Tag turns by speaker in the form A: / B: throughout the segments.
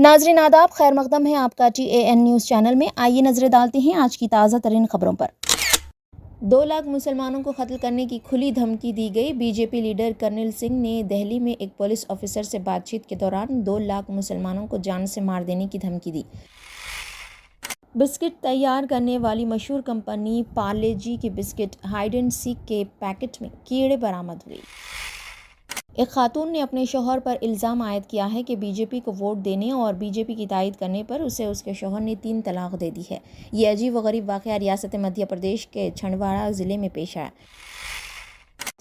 A: नाजरीन आदाब, खैर मकदम है आपका TAN न्यूज़ चैनल में। आइए नजरें डालते हैं आज की ताज़ा तरीन खबरों पर। 2 लाख मुसलमानों को कत्ल करने की खुली धमकी दी गई। बीजेपी लीडर कर्नल सिंह ने दिल्ली में एक पुलिस ऑफिसर से बातचीत के दौरान 2 लाख मुसलमानों को जान से मार देने की धमकी दी। बिस्किट तैयार करने वाली मशहूर कंपनी पार्ले जी की बिस्किट हाइड एंड सीक के पैकेट में कीड़े बरामद हुए। एक खातून ने अपने शौहर पर इल्ज़ाम आयद किया है कि बीजेपी को वोट देने और बीजेपी की तायद करने पर उसे उसके शौहर ने 3 तलाक दे दी है। ये अजीब व गरीब वाक़या रियासत मध्य प्रदेश के छिंदवाड़ा ज़िले में पेश आया।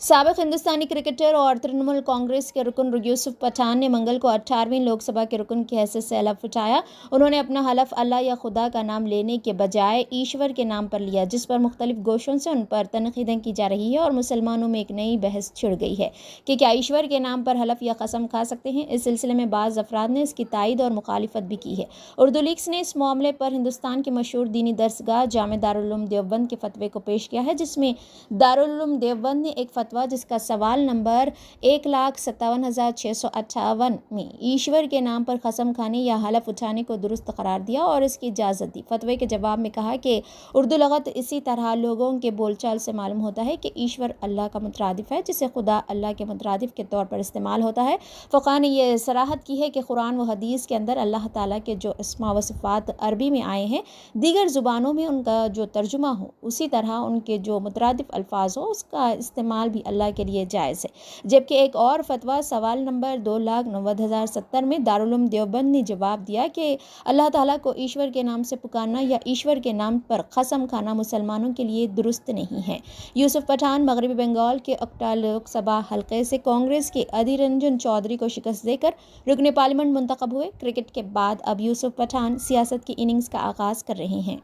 A: साबिक हिंदुस्तानी क्रिकेटर और तृणमूल कांग्रेस के रुकन यूसुफ पठान ने मंगल को 18वीं लोकसभा के रुकन की हैसियत से हलफ उठाया। उन्होंने अपना हलफ अल्लाह या खुदा का नाम लेने के बजाय ईश्वर के नाम पर लिया, जिस पर मुख्तलिफ गोशों से उन पर तनकीदें की जा रही है और मुसलमानों में एक नई बहस छिड़ गई है कि क्या ईश्वर के नाम पर हलफ या कसम खा सकते हैं। इस सिलसिले में बाज़ अफराद ने इसकी तायद और मुखालिफत भी की है। उर्दू लीग्स ने इस मामले पर हिंदुस्तान के मशहूर दीनी दरसगाह जामे दारुल उलूम देवबंद के फतवे को पेश किया है, जिसमें दारुल उलूम देवबंद ने एक फतवा जिसका सवाल नंबर 1,57,658 में ईश्वर के नाम पर कसम खाने या हलफ उठाने को दुरुस्त करार दिया और इसकी इजाज़त दी। फतवे के जवाब में कहा कि उर्दू लगत इसी तरह लोगों के बोलचाल से मालूम होता है कि ईश्वर अल्लाह का मुतरादिफ है, जिसे खुदा अल्लाह के मुतरादिफ के तौर पर इस्तेमाल होता है। फ़ुक़हा ने यह सराहत की है कि कुरान व हदीस के अंदर अल्लाह ताला के जो अस्मा व सिफ़ात अरबी में आए हैं, दीगर ज़ुबानों में उनका जो तर्जुमा हो उसी तरह उनके जो मुतरादिफ अल्फाज हो उसका इस्तेमाल भी अल्लाह के लिए जायज़ है। जबकि एक और फतवा सवाल नंबर 2,90,070 में दारुल उलूम देवबंद ने जवाब दिया कि अल्लाह ताला को ईश्वर के नाम से पुकारना या ईश्वर के नाम पर कसम खाना मुसलमानों के लिए दुरुस्त नहीं है। यूसुफ पठान मगरबी बंगाल के अक्टा लोकसभा हल्के से कांग्रेस के अधीर रंजन चौधरी को शिकस्त देकर रुकने पार्लियामेंट मुंतखब हुए। क्रिकेट के बाद अब यूसुफ पठान सियासत की इनिंग्स का आगाज़ कर रहे हैं।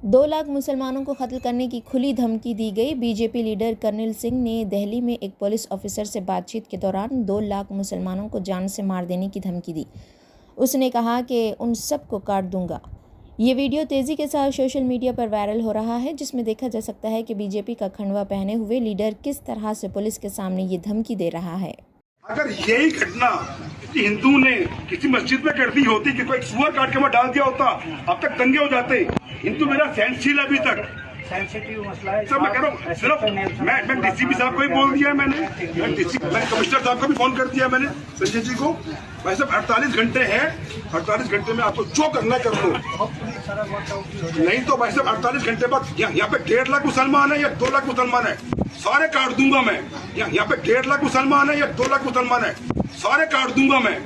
A: 2 लाख मुसलमानों को कत्ल करने की खुली धमकी दी गई। बीजेपी लीडर कर्नल सिंह ने दिल्ली में एक पुलिस ऑफिसर से बातचीत के दौरान 2 लाख मुसलमानों को जान से मार देने की धमकी दी। उसने कहा कि उन सबको काट दूंगा। ये वीडियो तेज़ी के साथ सोशल मीडिया पर वायरल हो रहा है, जिसमें देखा जा सकता है कि बीजेपी का खंडवा पहने हुए लीडर किस तरह से पुलिस के सामने ये धमकी दे रहा है।
B: अगर यही घटना किसी हिंदू ने किसी मस्जिद में कर दी होती कि कोई सुअर काट के वहां डाल दिया होता, अब तक दंगे हो जाते। हिंदू मेरा सहनशील अभी तक
C: सेंसिटिव मसला है।
B: सर मैं कह रहा हूँ, सिर्फ मैं डीसीपी साहब को भी बोल दिया है, मैंने कमिश्नर साहब को भी फोन कर दिया मैंने, संजय जी को। वैसे 48 घंटे हैं, 48 घंटे में आपको जो करना कर लो, नहीं तो वैसे 48 घंटे बाद यहाँ पे 1.5 लाख मुसलमान है या 2 लाख मुसलमान है, सारे काट दूंगा मैं। यहाँ पे 1.5 लाख मुसलमान है या 2 लाख मुसलमान है, सारे काट दूंगा मैं।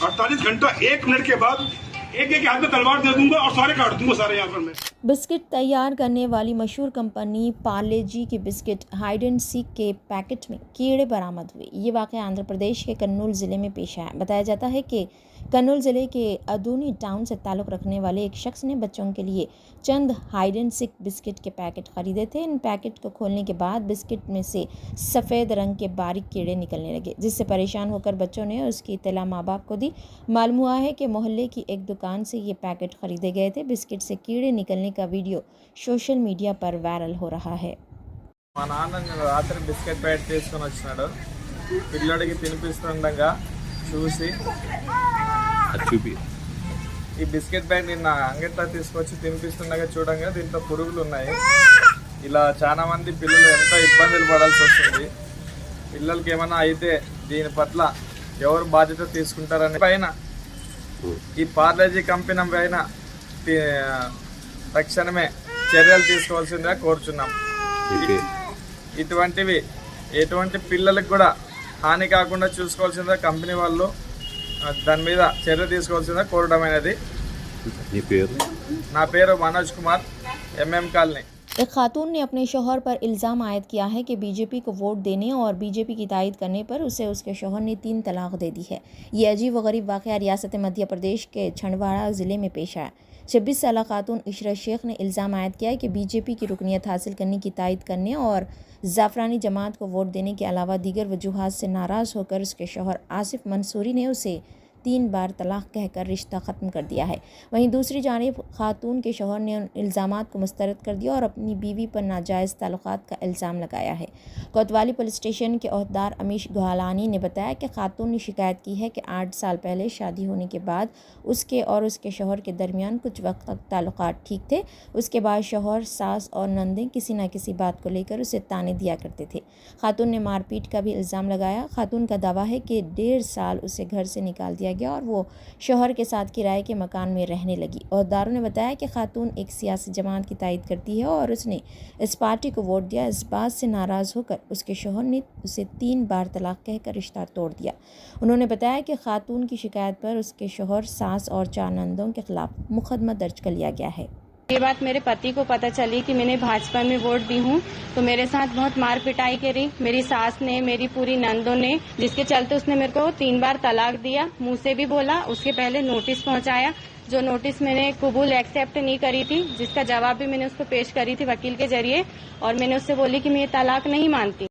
B: 48 घंटा 1 मिनट के बाद एक हाथ में तलवार दे दूंगा और सारे काट दूंगा, सारे यहाँ पर मैं।
A: बिस्किट तैयार करने वाली मशहूर कंपनी पार्ले जी की बिस्किट हाइड एंड सीक के पैकेट में कीड़े बरामद हुए। ये वाक़या आंध्र प्रदेश के कन्नूल ज़िले में पेश आया। बताया जाता है कि कन्नूल ज़िले के अदूनी टाउन से ताल्लुक़ रखने वाले एक शख्स ने बच्चों के लिए चंद हाइड एंड सीक बिस्किट के पैकेट ख़रीदे थे। इन पैकेट को खोलने के बाद बिस्किट में से सफ़ेद रंग के बारीक कीड़े निकलने लगे, जिससे परेशान होकर बच्चों ने उसकी इत्तला माँ बाप को दी। मालूम हुआ है कि मोहल्ले की एक दुकान से ये पैकेट ख़रीदे गए थे। बिस्किट से कीड़े निकलने का वीडियो सोशल मीडिया पर वायरल हो रहा है।
D: మా నాన్న రాత్రి బిస్కెట్ ప్యాకెట్ తీసుకొని వచ్చినాడు. పిల్లడికి తినిపిస్తుండగా చూసి ఈ బిస్కెట్ ప్యాకెట్ నిన్న అంగట్లో తీసుకొచ్చి తినిపిస్తుండగా చూడంగా దీంట్లో పురుగులు ఉన్నాయి. ఇలా చాలా మంది పిల్లలు ఎంతో ఇబ్బందులు పడాల్సి వస్తుంది. పిల్లలకి ఏమైనా అయితే దీని పట్ల ఎవరు బాధ్యత తీసుకుంటారని పైన ఈ పార్లేజీ కంపెనీ పైన తక్షణమే చర్యలు తీసుకోవాల్సిందిగా కోరుచున్నాం. ఇటువంటివి ఎటువంటి పిల్లలకు కూడా హాని కాకుండా చూసుకోవాల్సిందిగా కంపెనీ వాళ్ళు దాని మీద చర్య తీసుకోవాల్సిందిగా కోరడమైనది. నా పేరు మనోజ్ కుమార్, MM కాలనీ.
A: एक खातून ने अपने शौहर पर इल्ज़ाम आयद किया है कि बीजेपी को वोट देने और बीजेपी की तायद करने पर उसे उसके शौहर ने 3 तलाक दे दी है। ये अजीब व गरीब वाक़या रियासत मध्य प्रदेश के छिंदवाड़ा ज़िले में पेश आया। 26 साला खातून इशरा शेख ने इल्ज़ाम आयद किया है कि बीजेपी की रुकनियत हासिल करने की तायद करने और ज़ाफ़रानी जमात को वोट देने के अलावा दीगर वजूहात से नाराज़ होकर उसके शौहर आसिफ मंसूरी ने उसे 3 बार तलाक कहकर रिश्ता ख़त्म कर दिया है। वहीं दूसरी जानिब खातून के शौहर ने उन इल्ज़ामात को मुस्तरद कर दिया और अपनी बीवी पर नाजायज़ ताल्लुकात का इल्ज़ाम लगाया है। कोतवाली पुलिस स्टेशन के ओहदेदार अमीश गोहालानी ने बताया कि खातून ने शिकायत की है कि 8 साल पहले शादी होने के बाद उसके और उसके शौहर के दरमियान कुछ वक्त तक ताल्लुकात ठीक थे। उसके बाद शौहर, सास और नंदें किसी न किसी बात को लेकर उसे ताने दिया करते थे। खातून ने मारपीट का भी इल्ज़ाम लगाया। खातून का दावा है कि 1.5 साल उसे घर से निकाल दिया गया और वो शौहर के साथ किराए के मकान में रहने लगी। ओहदेदारों ने बताया कि खातून एक सियासी जमात की तायद करती है और उसने इस पार्टी को वोट दिया। इस बात से नाराज़ होकर उसके शौहर ने उसे 3 बार तलाक कहकर रिश्ता तोड़ दिया। उन्होंने बताया कि खातून की शिकायत पर उसके शौहर, सास और 4 नंदों के खिलाफ मुकदमा दर्ज कर लिया गया है।
E: ये बात मेरे पति को पता चली कि मैंने भाजपा में वोट दी हूँ, तो मेरे साथ बहुत मार पिटाई करी। मेरी सास ने, मेरी पूरी नंदों ने, जिसके चलते उसने मेरे को 3 बार तलाक दिया। मुंह से भी बोला, उसके पहले नोटिस पहुंचाया, जो नोटिस मैंने कबूल एक्सेप्ट नहीं करी थी, जिसका जवाब भी मैंने उसको पेश करी थी वकील के जरिए, और मैंने उससे बोली कि मैं ये तलाक नहीं मानती।